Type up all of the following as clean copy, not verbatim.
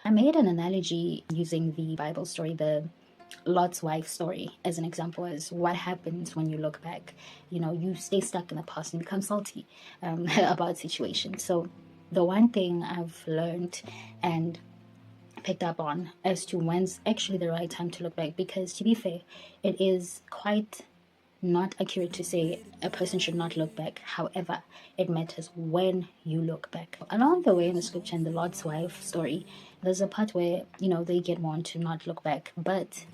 I made an analogy using the Bible story, the Lot's wife story, as an example, as what happens when you look back. You stay stuck in the past and become salty about situations. So the one thing I've learned and picked up on as to when's actually the right time to look back, because to be fair, it is quite not accurate to say a person should not look back. However, it matters when you look back. Along the way in the scripture, in the Lord's wife story, there's a part where they get warned to not look back, but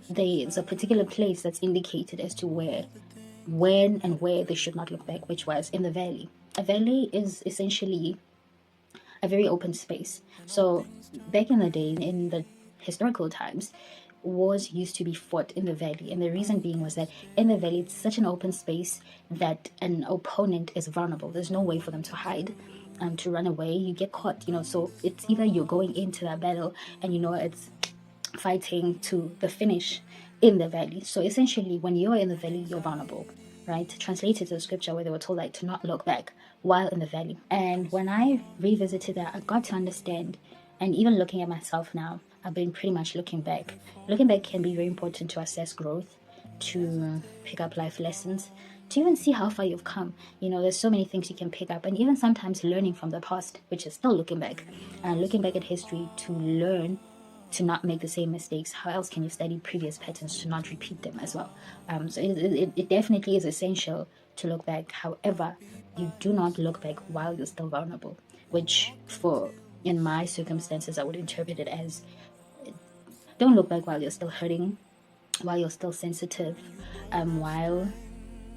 there's a particular place that's indicated as to when and where they should not look back, which was in the valley. A valley is essentially a very open space. So back in the day, in the historical times, wars used to be fought in the valley, and the reason being was that in the valley it's such an open space that an opponent is vulnerable. There's no way for them to hide, to run away. You get caught, so it's either you're going into that battle and it's fighting to the finish in the valley. So essentially, when you're in the valley, you're vulnerable, right? Translated to the scripture where they were told to not look back while in the valley. And when I revisited that, I got to understand, and even looking at myself now, I've been pretty much looking back. Looking back can be very important to assess growth, to pick up life lessons, to even see how far you've come. There's so many things you can pick up, and even sometimes learning from the past, which is still looking back at history to learn to not make the same mistakes. How else can you study previous patterns to not repeat them as well? So it definitely is essential to look back. However, you do not look back while you're still vulnerable, which in my circumstances, I would interpret it as don't look back while you're still hurting, while you're still sensitive, while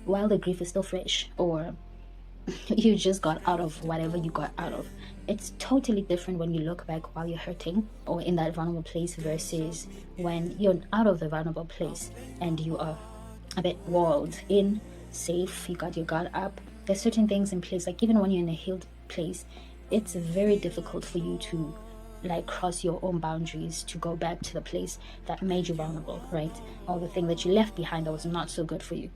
the grief is still fresh, or you just got out of whatever you got out of. It's totally different when you look back while you're hurting or in that vulnerable place versus when you're out of the vulnerable place and you are a bit walled in, safe, you got your guard up. There's certain things in place, like even when you're in a healed place, it's very difficult for you to cross your own boundaries to go back to the place that made you vulnerable, right? Or the thing that you left behind that was not so good for you.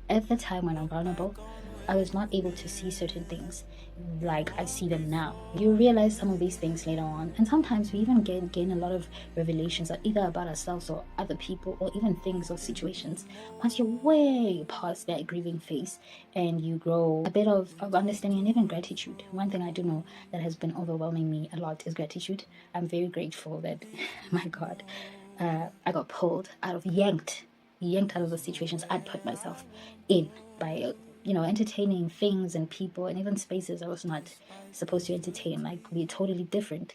At the time when I'm vulnerable, I was not able to see certain things like I see them now. You realize some of these things later on, and sometimes we even gain a lot of revelations either about ourselves or other people, or even things or situations once you're way past that grieving phase, and you grow a bit of understanding and even gratitude. One thing I do know that has been overwhelming me a lot is gratitude. I'm very grateful that my God, I got yanked out of the situations I'd put myself in by entertaining things and people and even spaces I was not supposed to entertain. We're totally different.